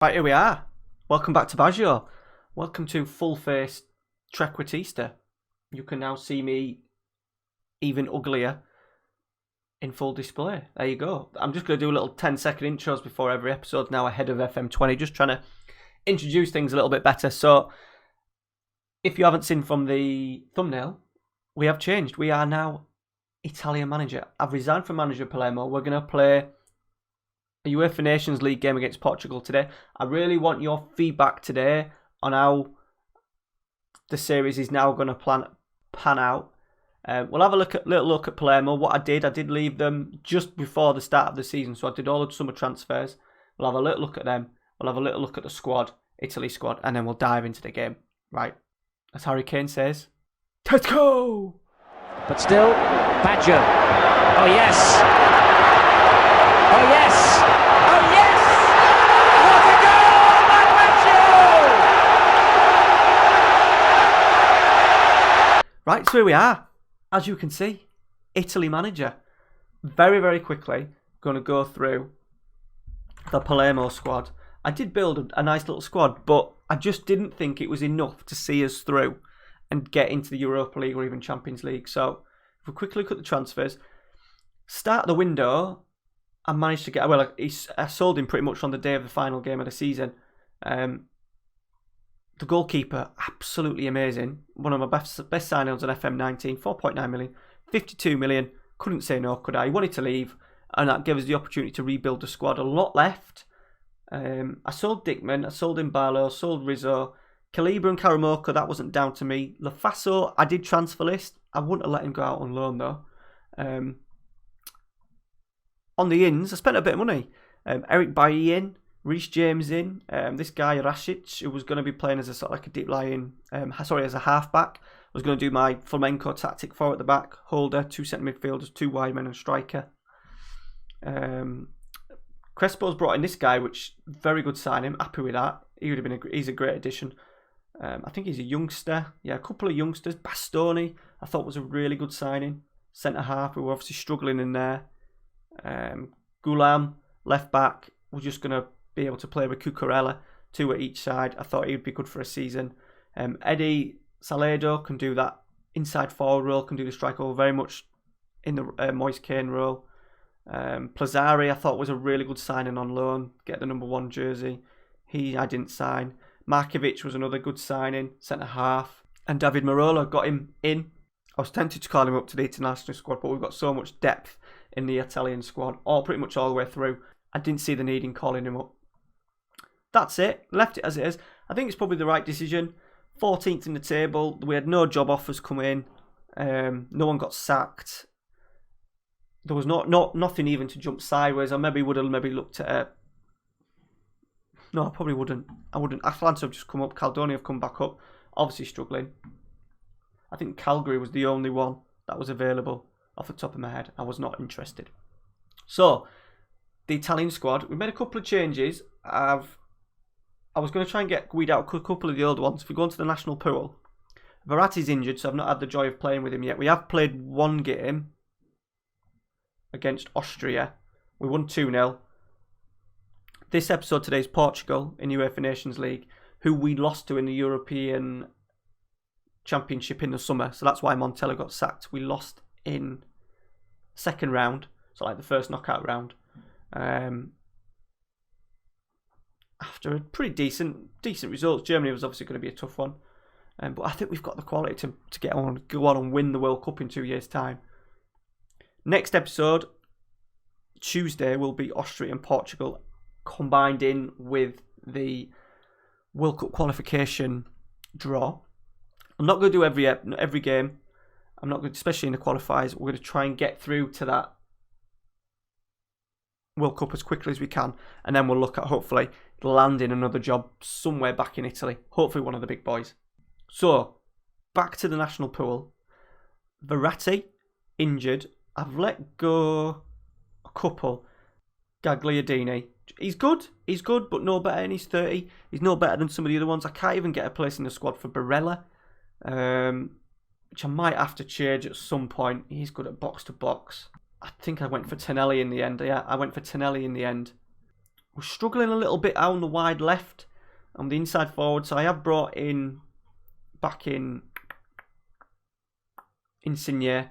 Right, here we are. Welcome back to Baggio. Welcome to Full Face Trequartista. You can now see me even uglier in full display. There you go. I'm just going to do a little 10-second intros before every episode now ahead of FM20, just trying to introduce things a little bit better. So, if you haven't seen from the thumbnail, we have changed. We are now Italian manager. I've resigned from manager of Palermo. We're going to play a UEFA Nations League game against Portugal today. I really want your feedback today on how the series is now going to pan out. We'll have a little look at Palermo. What I did leave them just before the start of the season, so I did all the summer transfers. We'll have a little look at them. We'll have a little look at the squad, Italy squad, and then we'll dive into the game. Right, as Harry Kane says, let's go! But still, Baggio. Oh yes! Oh yes! Oh yes! What a goal by Baggio! Right, so here we are. As you can see, Italy manager. Very, very quickly, going to go through the Palermo squad. I did build a nice little squad, but I just didn't think it was enough to see us through and get into the Europa League or even Champions League. So, if we quickly look at the transfers, start the window, I managed to get... Well, I sold him pretty much on the day of the final game of the season. The goalkeeper, absolutely amazing. One of my best signings on FM19, 4.9 million, 52 million. Couldn't say no, could I? He wanted to leave, and that gave us the opportunity to rebuild the squad. A lot left. I sold Dickman, I sold Imbalo, sold Rizzo. Calibre and Karamoko, that wasn't down to me. Lafaso, I did transfer list. I wouldn't have let him go out on loan though. On the ins, I spent a bit of money. Eric Bailly in, Reece James in. This guy Rasic, who was going to be playing as a sort of like a deep lying, as a halfback. Was going to do my flamenco tactic, 4 at the back, holder, 2 centre midfielders, 2 wide men and striker. Crespo's brought in this guy, which very good signing. Happy with that. He would have been he's a great addition. I think he's a youngster. Yeah, a couple of youngsters. Bastoni, I thought was a really good signing. Centre half, we were obviously struggling in there. Gulam, left back. We're just going to be able to play with Cucurella, 2 at each side. I thought he would be good for a season. Eddie Saledo can do that inside forward role, can do the strike role, very much in the Moise Kean role. Plazzari, I thought was a really good signing on loan. Get the number 1 jersey. I didn't sign. Markovic was another good signing, centre half. And David Marola, got him in. I was tempted to call him up to the international squad, but we've got so much depth in the Italian squad, pretty much all the way through. I didn't see the need in calling him up. That's it. Left it as it is. I think it's probably the right decision. 14th in the table. We had no job offers come in. No one got sacked. There was nothing even to jump sideways. I maybe would have looked at No, I probably wouldn't. I wouldn't. Atlanta have just come up. Caldogno have come back up. Obviously struggling. I think Calgary was the only one that was available off the top of my head. I was not interested. So, the Italian squad. We made a couple of changes. I was going to try and weed out a couple of the old ones. If we go into the national pool, Verratti's injured, so I've not had the joy of playing with him yet. We have played one game against Austria. We won 2-0. This episode today is Portugal in UEFA Nations League, who we lost to in the European Championship in the summer. So that's why Montella got sacked. We lost in second round, so like the first knockout round. After a pretty decent results. Germany was obviously going to be a tough one. But I think we've got the quality to go on and win the World Cup in 2 years' time. Next episode, Tuesday, will be Austria and Portugal combined in with the World Cup qualification draw. I'm not going to do every game. I'm not going to, especially in the qualifiers. We're going to try and get through to that World Cup as quickly as we can, and then we'll look at hopefully landing another job somewhere back in Italy. Hopefully one of the big boys. So, back to the national pool. Verratti, injured. I've let go a couple. Gagliardini. He's good, but no better, and he's 30. He's no better than some of the other ones. I can't even get a place in the squad for Barella, which I might have to change at some point. He's good at box to box. I think I went for Tonelli in the end. Yeah, I went for Tonelli in the end. We're struggling a little bit out on the wide left, on the inside forward. So I have brought in Insigne.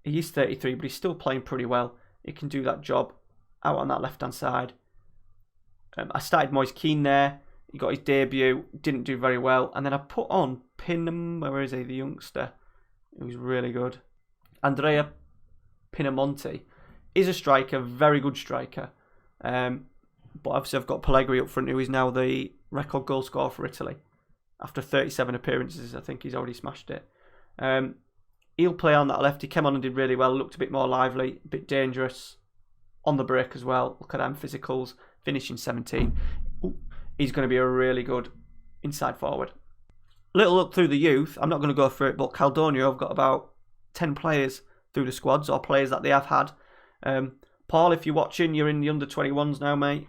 He is 33, but he's still playing pretty well. He can do that job out on that left-hand side. I started Moise Kean there. He got his debut, didn't do very well. And then I put on where is he, the youngster, who's really good. Andrea Pinamonti is a striker, very good striker. But obviously I've got Pellegrini up front, who is now the record goal scorer for Italy. After 37 appearances, I think he's already smashed it. He'll play on that left. He came on and did really well. Looked a bit more lively, a bit dangerous on the break as well. Look at them physicals, finishing 17. Ooh, he's going to be a really good inside forward. Little look through the youth. I'm not going to go through it, but Caldogno have got about 10 players through the squads, or players that they have had. Paul, if you're watching, you're in the under-21s now, mate.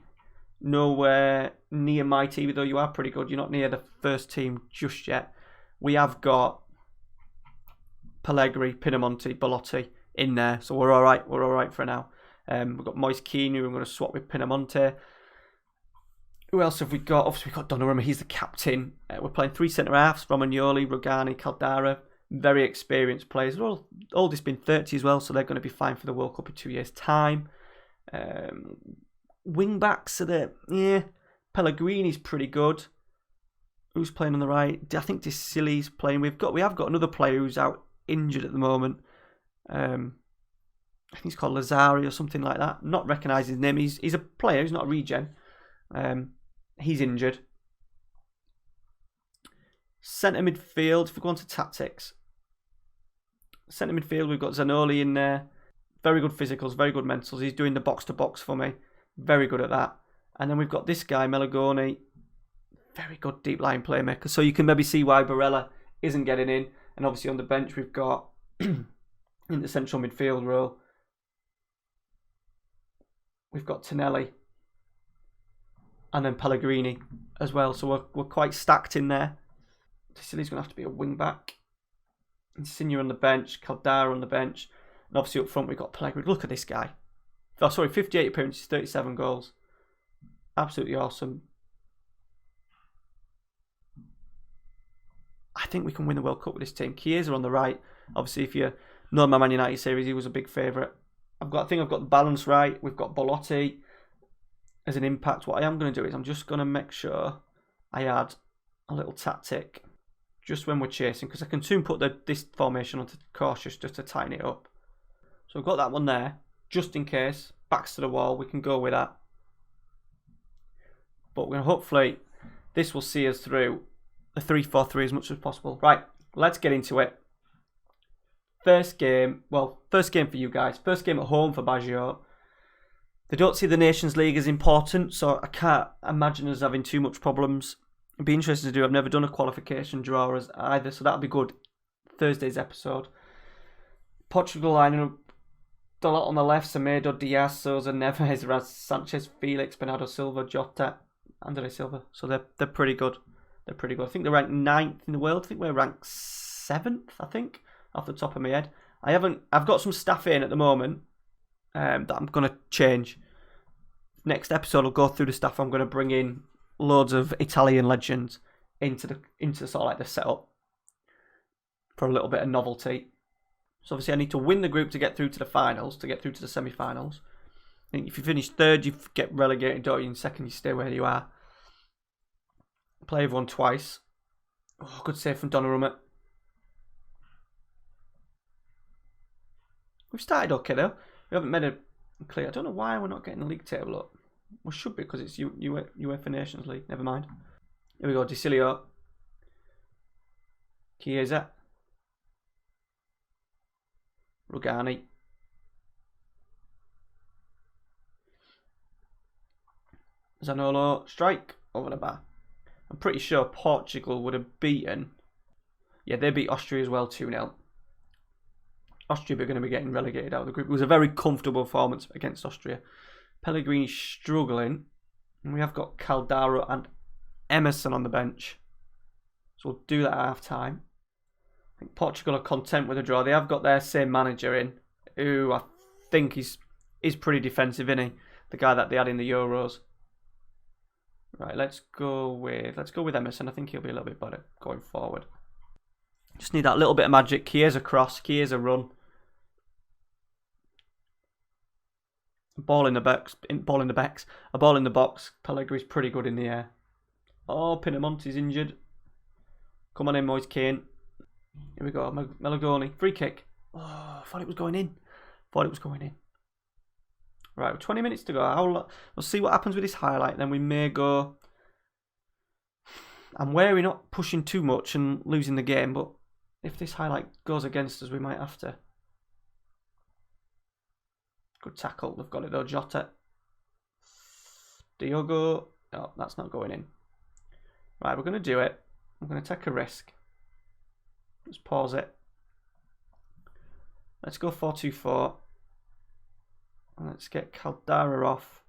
Nowhere near my team, though you are pretty good. You're not near the first team just yet. We have got Pellegrini, Pinamonti, Belotti in there, so we're all right. We're all right for now. We've got Moise Kean, who I'm going to swap with Pinamonti. Who else have we got? Obviously, we've got Donnarumma. He's the captain. We're playing 3 centre-halves, Romagnoli, Rugani, Caldara. Very experienced players. They're all oldest been 30 as well, so they're going to be fine for the World Cup in 2 years' time. Wing-backs are Pellegrini's pretty good. Who's playing on the right? I think Disili's playing. We have got another player who's out injured at the moment. I think he's called Lazzari or something like that. Not recognising his name. He's a player. He's not a regen. He's injured. Centre midfield. If we go on to tactics, centre midfield, we've got Zanoli in there. Very good physicals, very good mentals. He's doing the box to box for me. Very good at that. And then we've got this guy, Melagoni. Very good deep line playmaker. So you can maybe see why Barella isn't getting in. And obviously on the bench we've got in the central midfield role, we've got Tonelli and then Pellegrini as well. So we're quite stacked in there. Sicili's going to have to be a wing back. Insigne on the bench, Caldara on the bench, and obviously up front we've got Pellegrini. Look at this guy. 58 appearances, 37 goals. Absolutely awesome. I think we can win the World Cup with this team. Chiesa on the right. Obviously, if you know my Man United series, he was a big favourite. I think I've got the balance right. We've got Belotti as an impact. What I am going to do is I'm just going to make sure I add a little tactic just when we're chasing, because I can soon put this formation onto cautious just to tighten it up. So I've got that one there, just in case. Backs to the wall, we can go with that. But we're going to hopefully, this will see us through the 3-4-3 as much as possible. Right, let's get into it. First game for you guys. First game at home for Baggio. They don't see the Nations League as important, so I can't imagine us having too much problems. It'd be interesting to do. I've never done a qualification draw as either, so that'll be good. Thursday's episode. Portugal lining up a lot on the left. Semedo, Diaz, Sousa, Neves, Raz, Sanchez, Felix, Bernardo Silva, Jota, Andre Silva. So they're pretty good. They're pretty good. I think they're ranked 9th in the world. I think we're ranked 7th, I think, off the top of my head. I've got some staff in at the moment that I'm going to change. Next episode, I'll go through the stuff. I'm going to bring in loads of Italian legends into sort of like the setup for a little bit of novelty. So obviously I need to win the group to get through to the finals, to get through to the semi-finals. I think if you finish third, you get relegated, don't you? And second, you stay where you are. Play everyone twice. Oh, good save from Donnarumma. We've started okay though. We haven't made it clear. I don't know why we're not getting the league table up. We should be, because it's UEFA Nations League. Never mind. Here we go. Dicilio. Chiesa. Rugani. Zaniolo. Strike over the bar. I'm pretty sure Portugal would have beaten. Yeah, they beat Austria as well, 2-0. Austria are going to be getting relegated out of the group. It was a very comfortable performance against Austria. Pellegrini's struggling. And we have got Caldara and Emerson on the bench. So we'll do that at half time. I think Portugal are content with a draw. They have got their same manager in, who I think is pretty defensive, isn't he? The guy that they had in the Euros. Right, let's go with Emerson. I think he'll be a little bit better going forward. Just need that little bit of magic. Chiesa cross, Chiesa run. Ball in the box. A ball in the box. Pellegrini's pretty good in the air. Oh, Pinamonti's injured. Come on in, Moise Kean. Here we go. Melagoni. Free kick. Oh, I thought it was going in. Right, with 20 minutes to go. We'll see what happens with this highlight. Then we may go. I'm wary not pushing too much and losing the game, but if this highlight goes against us, we might have to. Good tackle. They've got it though. Jota. Diogo. No, that's not going in. Right, we're going to do it. I'm going to take a risk. Let's pause it. Let's go 4-2-4. And let's get Caldara off.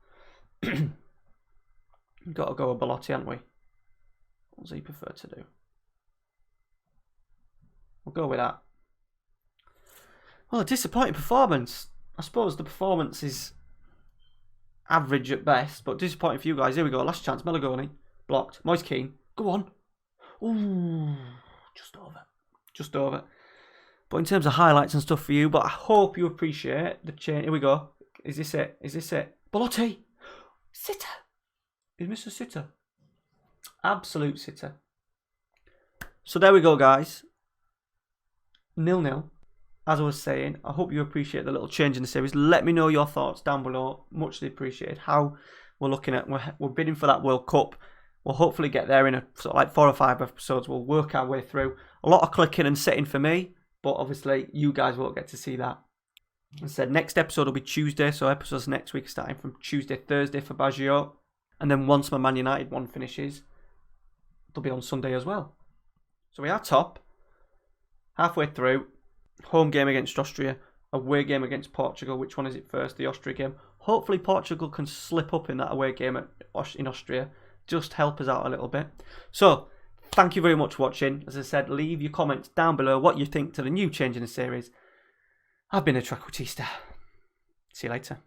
Got to go with Belotti, haven't we? What does he prefer to do? We'll go with that. Well, a disappointing performance. I suppose the performance is average at best, but disappointing for you guys. Here we go. Last chance. Melagoni. Blocked. Moise Kean. Go on. Ooh. Just over. But in terms of highlights and stuff for you, but I hope you appreciate the change. Here we go. Is this it? Belotti. Sitter. Is Mr. Sitter. Absolute sitter. So there we go, guys. 0-0. As I was saying, I hope you appreciate the little change in the series. Let me know your thoughts down below. Muchly appreciated. How we're looking at, we're bidding for that World Cup. We'll hopefully get there in a sort of like 4 or 5 episodes. We'll work our way through. A lot of clicking and setting for me, but obviously you guys won't get to see that. As I said, next episode will be Tuesday, so episodes next week starting from Tuesday, Thursday for Baggio. And then once my Man United one finishes, they'll be on Sunday as well. So we are top. Halfway through. Home game against Austria. Away game against Portugal. Which one is it first? The Austria game. Hopefully Portugal can slip up in that away game in Austria. Just help us out a little bit. So, thank you very much for watching. As I said, leave your comments down below what you think to the new change in the series. I've been a Trequartista. See you later.